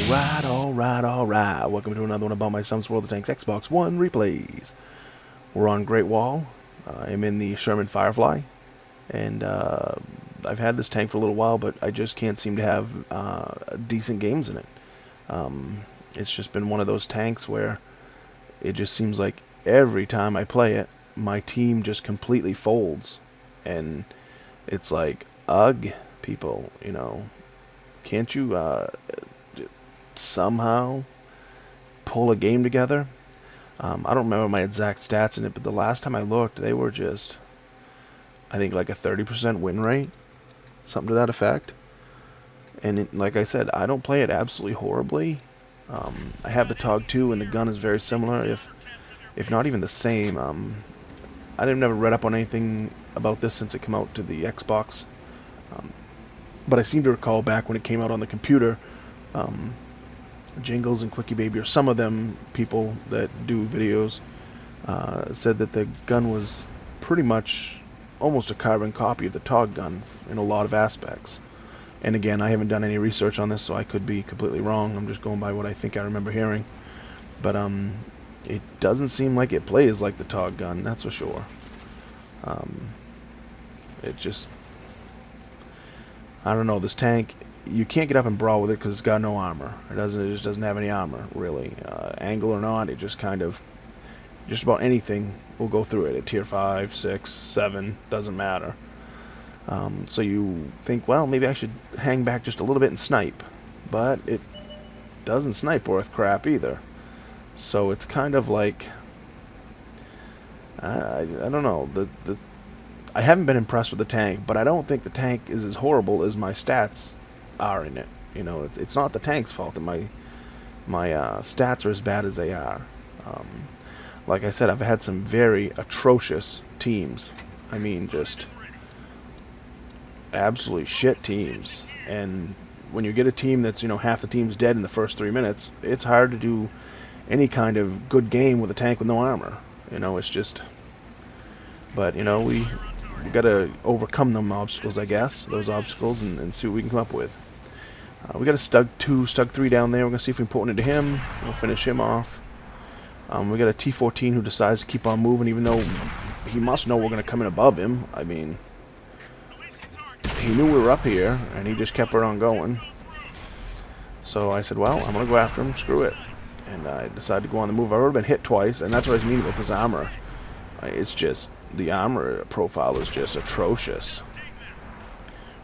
Alright. Welcome to another one of BumpmyStump's World of Tanks Xbox One replays. We're on Great Wall. I'm in the Sherman Firefly. And I've had this tank for a little while, but I just can't seem to have decent games in it. It's just been one of those tanks where it just seems like every time I play it, my team just completely folds. And it's like, ugh, people, you know, can't you somehow pull a game together? I don't remember my exact stats in it, but the last time I looked, they were just, I think, like a 30% win rate, something to that effect. And like I said, I don't play it absolutely horribly. I have the Tog II, and the gun is very similar, if not even the same. I've never read up on anything about this since it came out to the Xbox. But I seem to recall back when it came out on the computer, Jingles and Quickie Baby, or some of them people that do videos, said that the gun was pretty much almost a carbon copy of the Tog gun in a lot of aspects. And again, I haven't done any research on this, so I could be completely wrong. I'm just going by what I think I remember hearing. But it doesn't seem like it plays like the Tog gun, that's for sure. It just, I don't know, this tank, you can't get up and brawl with it because it's got no armor. It just doesn't have any armor, really. Angle or not, it just kind of, just about anything will go through it at tier 5, 6, 7, doesn't matter. So you think, well, maybe I should hang back just a little bit and snipe. But it doesn't snipe worth crap either. So it's kind of like, I don't know, I haven't been impressed with the tank, but I don't think the tank is as horrible as my stats are in it. You know, it's not the tank's fault that my stats are as bad as they are. Like I said, I've had some very atrocious teams. I mean, just absolutely shit teams. And when you get a team that's, you know, half the team's dead in the first 3 minutes, it's hard to do any kind of good game with a tank with no armor. You know, it's just, but, you know, we got to overcome them obstacles, I guess, those obstacles, and see what we can come up with. We got a Stug 2, Stug 3 down there. We're going to see if we can put one into him. We'll finish him off. We got a T14 who decides to keep on moving, even though he must know we're going to come in above him. I mean, he knew we were up here, and he just kept right on going. So I said, well, I'm going to go after him. Screw it. And I decided to go on the move. I've already been hit twice, and that's what I mean with this armor. It's just, the armor profile is just atrocious.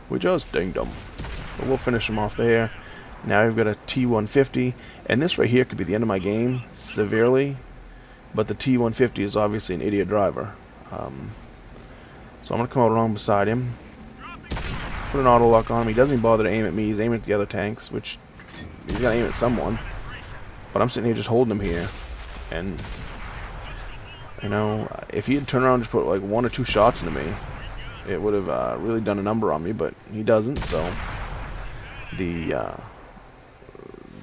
We just dinged him. But we'll finish him off there. Now we've got a T150, and this right here could be the end of my game, severely. But the T150 is obviously an idiot driver. So I'm going to come out along beside him. Put an auto lock on him. He doesn't even bother to aim at me. He's aiming at the other tanks, which he's got to aim at someone. But I'm sitting here just holding him here. And, you know, if he had turned around and just put like 1 or 2 shots into me, it would have really done a number on me, but he doesn't, so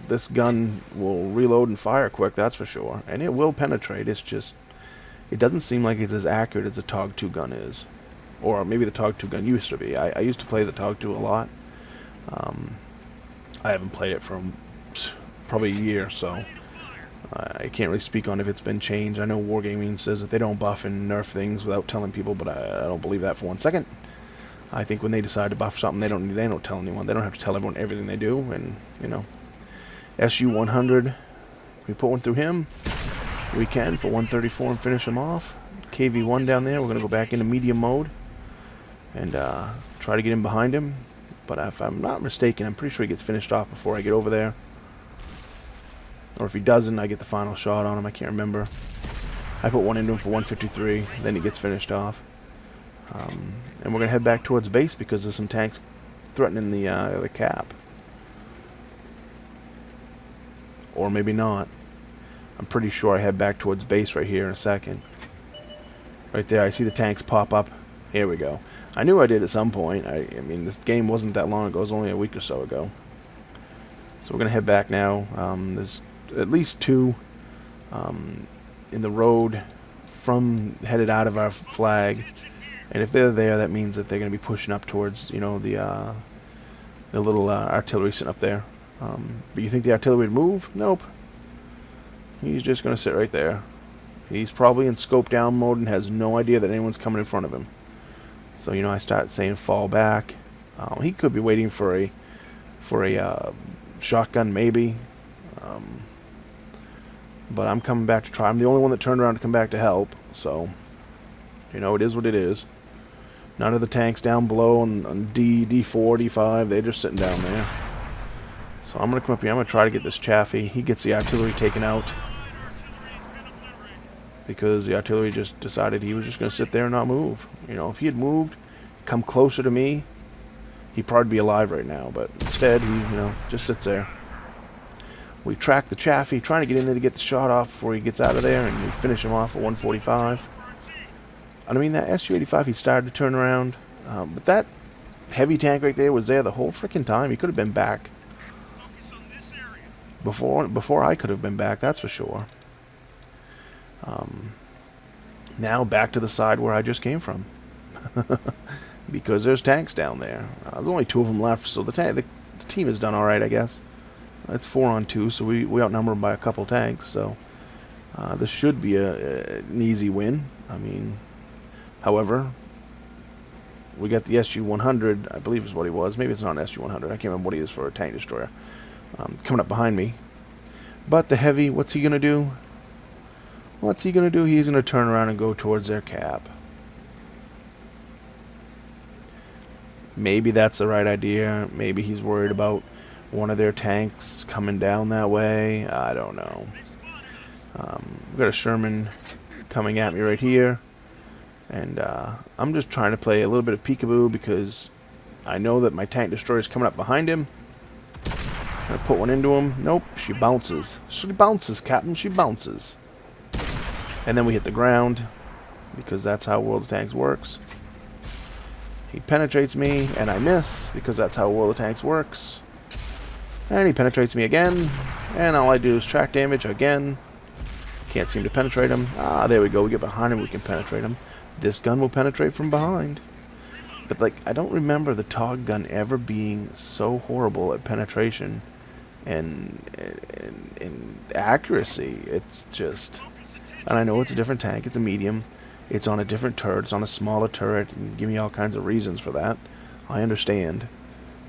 this gun will reload and fire quick, that's for sure. And it will penetrate, it's just, it doesn't seem like it's as accurate as the Tog II gun is. Or maybe the Tog II gun used to be. I used to play the Tog II a lot. I haven't played it for probably a year, so I can't really speak on if it's been changed. I know Wargaming says that they don't buff and nerf things without telling people, but I don't believe that for 1 second. I think when they decide to buff something, they don't tell anyone. They don't have to tell everyone everything they do. And, you know, SU-100, we put one through him. We can for 134 and finish him off. KV-1 down there. We're going to go back into medium mode and try to get in behind him. But if I'm not mistaken, I'm pretty sure he gets finished off before I get over there. Or if he doesn't, I get the final shot on him. I can't remember. I put one into him for 153. Then he gets finished off. And we're going to head back towards base because there's some tanks threatening the cap. Or maybe not. I'm pretty sure I head back towards base right here in a second. Right there, I see the tanks pop up. Here we go. I knew I did at some point. I mean, this game wasn't that long ago. It was only a week or so ago. So we're going to head back now. There's at least 2 in the road from headed out of our flag. And if they're there, that means that they're going to be pushing up towards, you know, the little artillery sitting up there. But you think the artillery would move? Nope. He's just going to sit right there. He's probably in scope down mode and has no idea that anyone's coming in front of him. So, you know, I start saying fall back. He could be waiting for a shotgun, maybe. But I'm coming back to try. I'm the only one that turned around to come back to help. So, you know, it is what it is. None of the tanks down below on D4, D5, they're just sitting down there. So I'm going to come up here. I'm going to try to get this Chaffee. He gets the artillery taken out. Because the artillery just decided he was just going to sit there and not move. You know, if he had moved, come closer to me, he'd probably be alive right now. But instead, he, you know, just sits there. We track the Chaffee, trying to get in there to get the shot off before he gets out of there, and we finish him off at 145. I mean, that Su-85, he started to turn around, but that heavy tank right there was there the whole freaking time. He could have been back before I could have been back, that's for sure. Now back to the side where I just came from, because there's tanks down there. There's only 2 of them left, so the team has done all right, I guess. It's 4 on 2, so we outnumber them by a couple tanks. So this should be an easy win. I mean, however, we got the SU-100, I believe is what he was. Maybe it's not an SU-100. I can't remember what he is for a tank destroyer. Coming up behind me. But the heavy, what's he going to do? What's he going to do? He's going to turn around and go towards their cap. Maybe that's the right idea. Maybe he's worried about one of their tanks coming down that way. I don't know. We've got a Sherman coming at me right here. And I'm just trying to play a little bit of peekaboo because I know that my tank destroyer is coming up behind him. I'm going to put one into him. Nope, she bounces. She bounces, Captain. She bounces. And then we hit the ground because that's how World of Tanks works. He penetrates me, and I miss because that's how World of Tanks works. And he penetrates me again, and all I do is track damage again. Can't seem to penetrate him. Ah, there we go. We get behind him, we can penetrate him. This gun will penetrate from behind. But, like, I don't remember the Tog gun ever being so horrible at penetration and accuracy. It's just... And I know it's a different tank. It's a medium. It's on a different turret. It's on a smaller turret. And give me all kinds of reasons for that. I understand.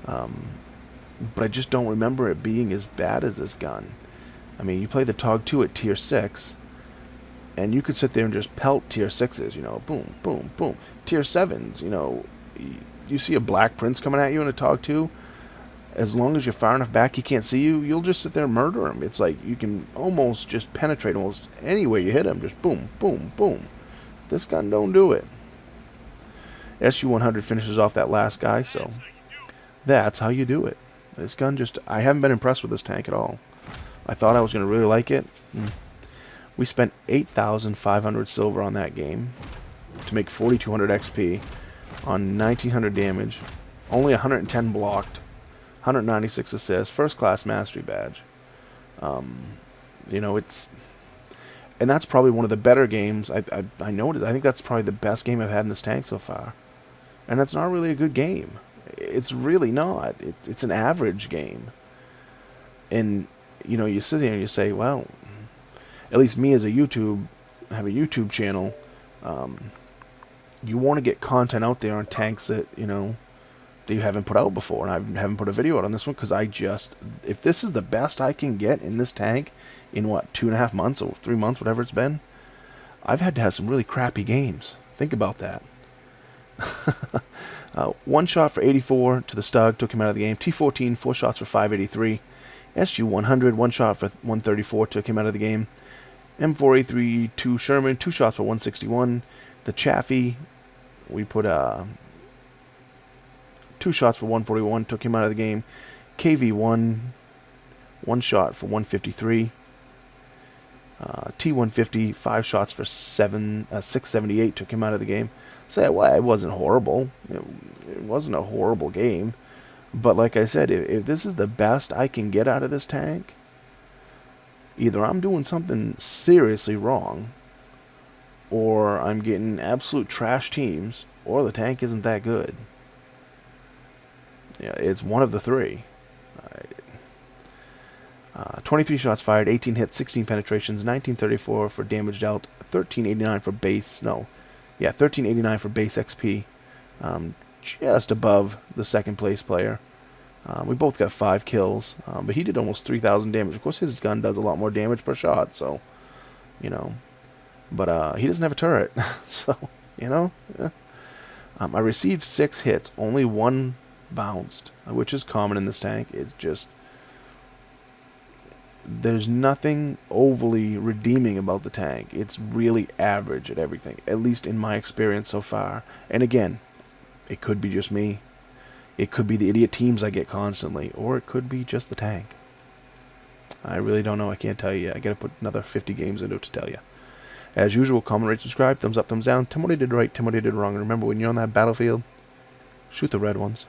But I just don't remember it being as bad as this gun. I mean, you play the Tog II at tier 6, and you could sit there and just pelt tier 6s, you know, boom, boom, boom. Tier 7s, you know, you see a Black Prince coming at you in a Tog II, as long as you're far enough back he can't see you, you'll just sit there and murder him. It's like you can almost just penetrate almost anywhere you hit him, just boom, boom, boom. This gun don't do it. SU-100 finishes off that last guy, so that's how you do it. This gun just... I haven't been impressed with this tank at all. I thought I was going to really like it. We spent 8,500 silver on that game to make 4,200 XP on 1,900 damage. Only 110 blocked. 196 assists. First class mastery badge. You know, it's... And that's probably one of the better games. I noticed. I think that's probably the best game I've had in this tank so far. And that's not really a good game. It's really not. It's an average game. And, you know, you sit there and you say, well, at least me as a have a YouTube channel, you want to get content out there on tanks that, you know, that you haven't put out before. And I haven't put a video out on this one because if this is the best I can get in this tank in, what, 2.5 months or 3 months, whatever it's been, I've had to have some really crappy games. Think about that. One shot for 84 to the Stug, took him out of the game. T-14, 4 shots for 583. SU-100, 1 shot for 134, took him out of the game. M4A3-2 Sherman, 2 shots for 161. The Chaffee, we put 2 shots for 141, took him out of the game. KV-1, 1 shot for 153. T-150, 5 shots for 678, took him out of the game. Say, well, it wasn't horrible. It wasn't a horrible game. But like I said, if this is the best I can get out of this tank, either I'm doing something seriously wrong, or I'm getting absolute trash teams, or the tank isn't that good. Yeah, it's one of the three. 23 shots fired, 18 hits, 16 penetrations, 1934 for damage dealt, 1389 for base. No, yeah, 1389 for base XP. Just above the second place player. We both got 5 kills, but he did almost 3,000 damage. Of course, his gun does a lot more damage per shot, so, you know. But he doesn't have a turret, so, you know. Yeah. I received 6 hits, only 1 bounced, which is common in this tank. It's just, there's nothing overly redeeming about the tank. It's really average at everything, at least in my experience so far. And again, it could be just me. It could be the idiot teams I get constantly, or it could be just the tank. I really don't know. I can't tell you yet. I gotta put another 50 games into it to tell you. As usual, comment, rate, subscribe, thumbs up, thumbs down. Tell me what I did right, tell me what I did wrong. And remember, when you're on that battlefield, shoot the red ones.